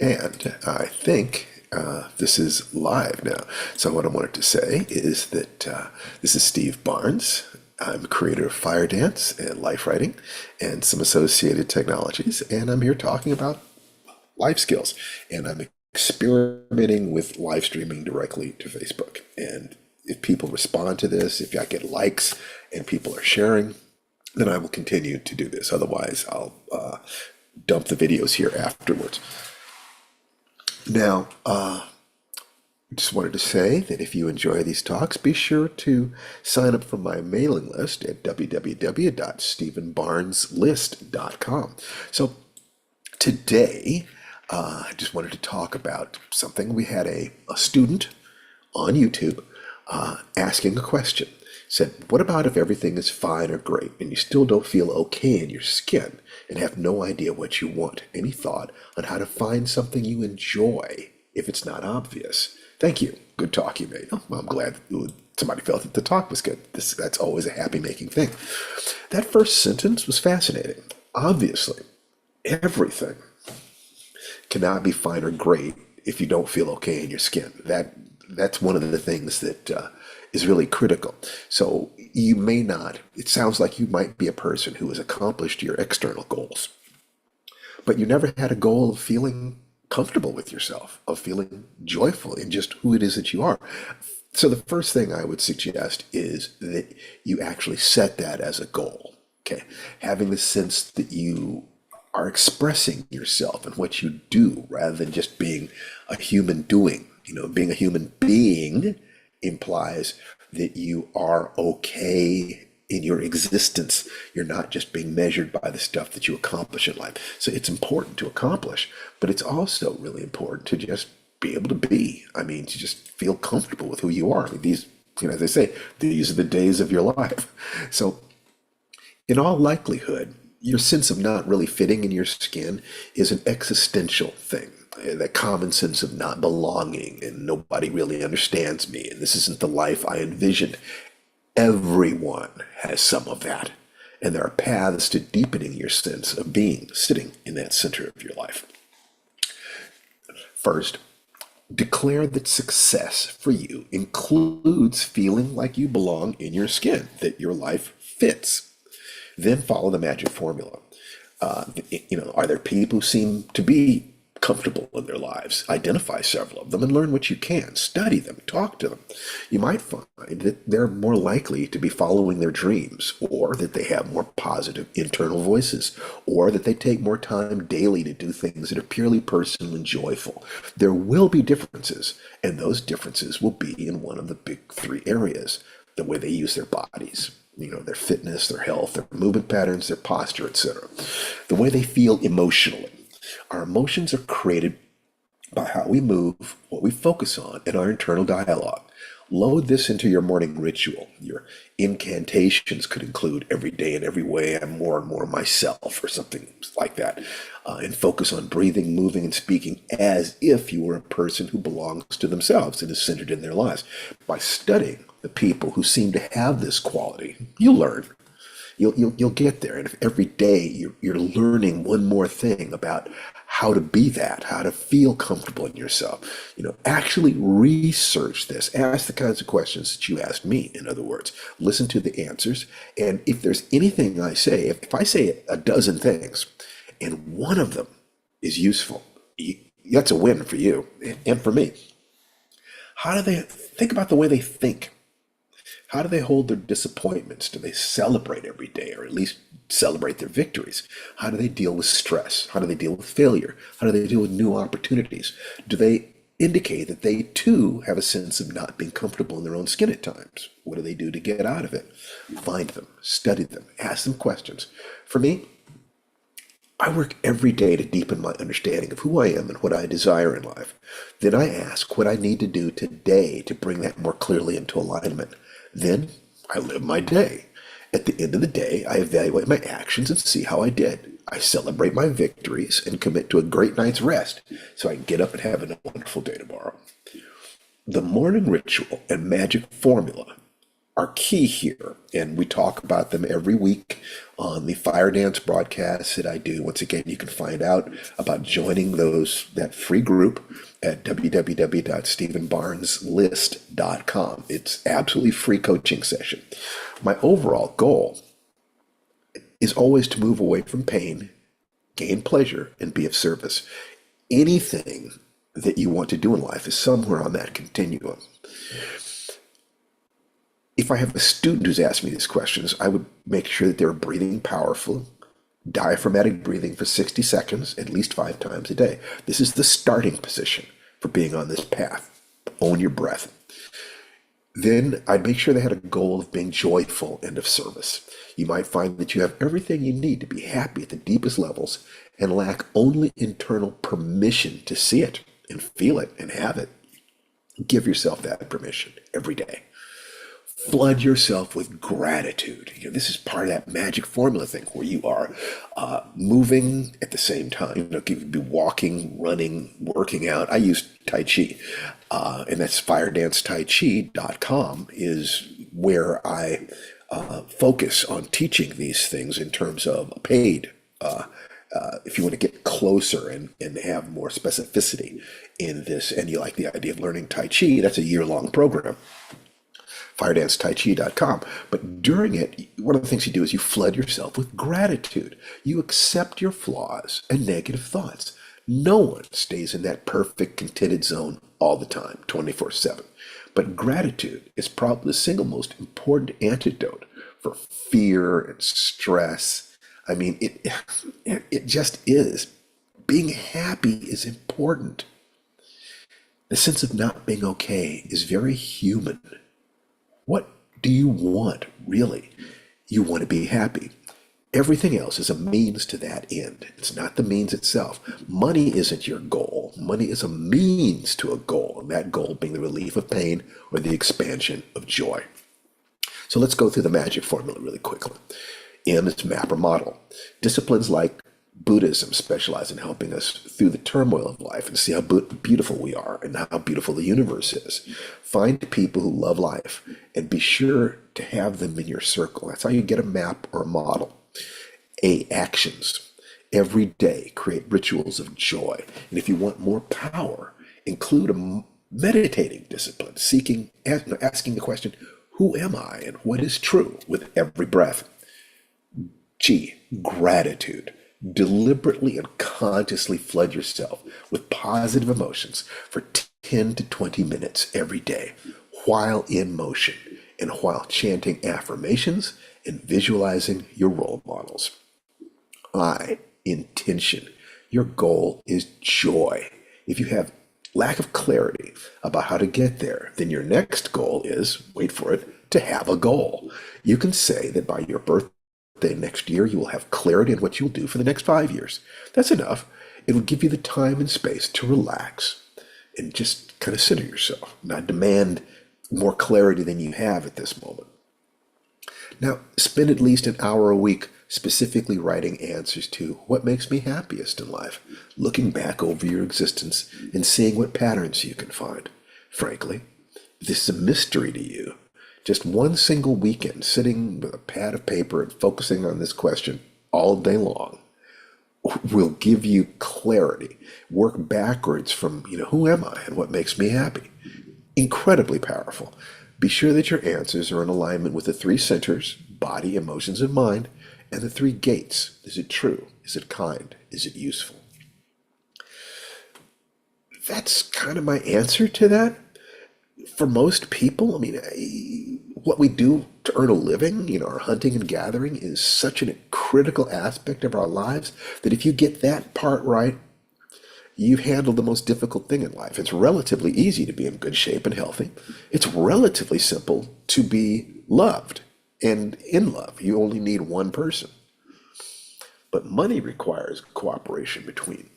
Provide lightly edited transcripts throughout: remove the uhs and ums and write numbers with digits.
And I think this is live now. So, what I wanted to say is that this is Steve Barnes. I'm creator of Fire Dance and Life Writing and some associated technologies. And I'm here talking about life skills. And I'm experimenting with live streaming directly to Facebook. And if people respond to this, if I get likes and people are sharing, then I will continue to do this. Otherwise, I'll dump the videos here afterwards. Now, just wanted to say that if you enjoy these talks, be sure to sign up for my mailing list at www.stephenbarneslist.com. So today, I just wanted to talk about something. We had a student on YouTube asking a question. Said, what about if everything is fine or great and you still don't feel okay in your skin and have no idea what you want? Any thought on how to find something you enjoy if it's not obvious? Thank you. Good talk you made. Oh, well, I'm glad somebody felt that the talk was good. That's always a happy making thing. That first sentence was fascinating. Obviously, everything cannot be fine or great if you don't feel okay in your skin. That's one of the things that is really critical. So you may not, it sounds like you might be a person who has accomplished your external goals, but you never had a goal of feeling comfortable with yourself, of feeling joyful in just who it is that you are. So the first thing I would suggest is that you actually set that as a goal. Okay. Having the sense that you are expressing yourself and what you do rather than just being a human doing. Being a human being implies that you are okay in your existence. You're not just being measured by the stuff that you accomplish in life. So it's important to accomplish, but it's also really important to just be able to be. I mean, to just feel comfortable with who you are. I mean, these, as they say, these are the days of your life. So in all likelihood, your sense of not really fitting in your skin is an existential thing. That common sense of not belonging and nobody really understands me and this isn't the life I envisioned. Everyone has some of that. And there are paths to deepening your sense of being sitting in that center of your life. First, declare that success for you includes feeling like you belong in your skin, that your life fits. Then follow the magic formula. Are there people who seem to be comfortable in their lives? Identify several of them and learn what you can. Study them, talk to them. You might find that they're more likely to be following their dreams, or that they have more positive internal voices, or that they take more time daily to do things that are purely personal and joyful. There will be differences, and those differences will be in one of the big three areas: the way they use their bodies, their fitness, their health, their movement patterns, their posture, etc. The way they feel emotionally. Our emotions are created by how we move, what we focus on, and our internal dialogue. Load this into your morning ritual. Your incantations could include every day and every way I'm more and more myself, or something like that. And focus on breathing, moving, and speaking as if you were a person who belongs to themselves and is centered in their lives. By studying the people who seem to have this quality, you learn. You'll get there, and if every day you're learning one more thing about how to be that, how to feel comfortable in yourself. Actually research this. Ask the kinds of questions that you asked me. In other words, listen to the answers, and if there's anything I say, if I say a dozen things, and one of them is useful, that's a win for you and for me. How do they think about the way they think? How do they hold their disappointments? Do they celebrate every day, or at least celebrate their victories? How do they deal with stress? How do they deal with failure? How do they deal with new opportunities? Do they indicate that they too have a sense of not being comfortable in their own skin at times? What do they do to get out of it? Find them, study them, ask them questions. For me, I work every day to deepen my understanding of who I am and what I desire in life. Then I ask what I need to do today to bring that more clearly into alignment. Then I live my day. At the end of the day, I evaluate my actions and see how I did. I celebrate my victories and commit to a great night's rest so I can get up and have a wonderful day tomorrow. The morning ritual and magic formula are key here, and we talk about them every week on the Fire Dance broadcasts that I do. Once again, you can find out about joining that free group at www.stephenbarneslist.com. It's absolutely free coaching session. My overall goal is always to move away from pain, gain pleasure, and be of service. Anything that you want to do in life is somewhere on that continuum. If I have a student who's asked me these questions, I would make sure that they're breathing powerful, diaphragmatic breathing for 60 seconds, at least 5 times a day. This is the starting position for being on this path. Own your breath. Then I'd make sure they had a goal of being joyful and of service. You might find that you have everything you need to be happy at the deepest levels and lack only internal permission to see it and feel it and have it. Give yourself that permission every day. Flood yourself with gratitude. This is part of that magic formula thing where you are moving at the same time. You could be walking, running, working out. I use Tai Chi, and that's firedancetaichi.com is where I focus on teaching these things in terms of paid. If you want to get closer and have more specificity in this, and you like the idea of learning Tai Chi, that's a year-long program. firedancetaichi.com. But during it, one of the things you do is you flood yourself with gratitude. You accept your flaws and negative thoughts. No one stays in that perfect contented zone all the time, 24/7. But gratitude is probably the single most important antidote for fear and stress. I mean, it just is. Being happy is important. The sense of not being okay is very human. What do you want, really? You want to be happy. Everything else is a means to that end. It's not the means itself. Money isn't your goal. Money is a means to a goal, and that goal being the relief of pain or the expansion of joy. So let's go through the magic formula really quickly. M is map or model. Disciplines like Buddhism specialize in helping us through the turmoil of life and see how beautiful we are and how beautiful the universe is. Find people who love life and be sure to have them in your circle. That's how you get a map or a model. A, actions. Every day, create rituals of joy. And if you want more power, include a meditating discipline, asking the question, who am I and what is true with every breath? G, gratitude. Deliberately and consciously flood yourself with positive emotions for 10 to 20 minutes every day while in motion and while chanting affirmations and visualizing your role models. I, intention. Your goal is joy. If you have lack of clarity about how to get there, then your next goal is, wait for it, to have a goal. You can say that by your birthday next year, you will have clarity in what you'll do for the next 5 years. That's enough. It will give you the time and space to relax and just kind of center yourself, not demand more clarity than you have at this moment. Now, spend at least an hour a week specifically writing answers to what makes me happiest in life, looking back over your existence and seeing what patterns you can find. Frankly, if this is a mystery to you, just one single weekend sitting with a pad of paper and focusing on this question all day long will give you clarity. Work backwards from, who am I and what makes me happy? Incredibly powerful. Be sure that your answers are in alignment with the 3 centers, body, emotions, and mind, and the 3 gates. Is it true? Is it kind? Is it useful? That's kind of my answer to that. For most people, what we do to earn a living, our hunting and gathering is such a critical aspect of our lives that if you get that part right, you've handled the most difficult thing in life. It's relatively easy to be in good shape and healthy. It's relatively simple to be loved and in love. You only need one person. But money requires cooperation between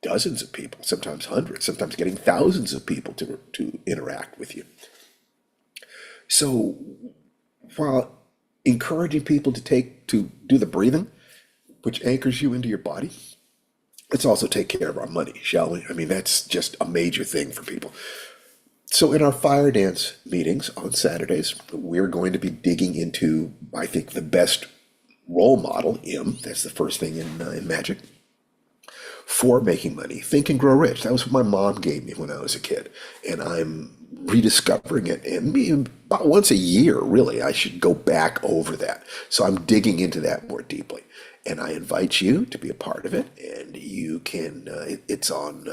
dozens of people, sometimes hundreds, sometimes getting thousands of people to interact with you. So while encouraging people to do the breathing, which anchors you into your body, let's also take care of our money, shall we? That's just a major thing for people. So in our fire dance meetings on Saturdays, we're going to be digging into, I think, the best role model, M, that's the first thing in magic, for making money. Think and Grow Rich. That was what my mom gave me when I was a kid. And I'm rediscovering it. And about once a year, really, I should go back over that. So I'm digging into that more deeply. And I invite you to be a part of it. And you can, it's on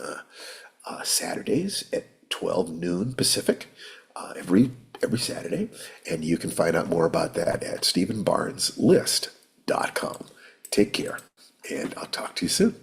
Saturdays at 12 noon Pacific, every Saturday. And you can find out more about that at StephenBarnesList.com. Take care, and I'll talk to you soon.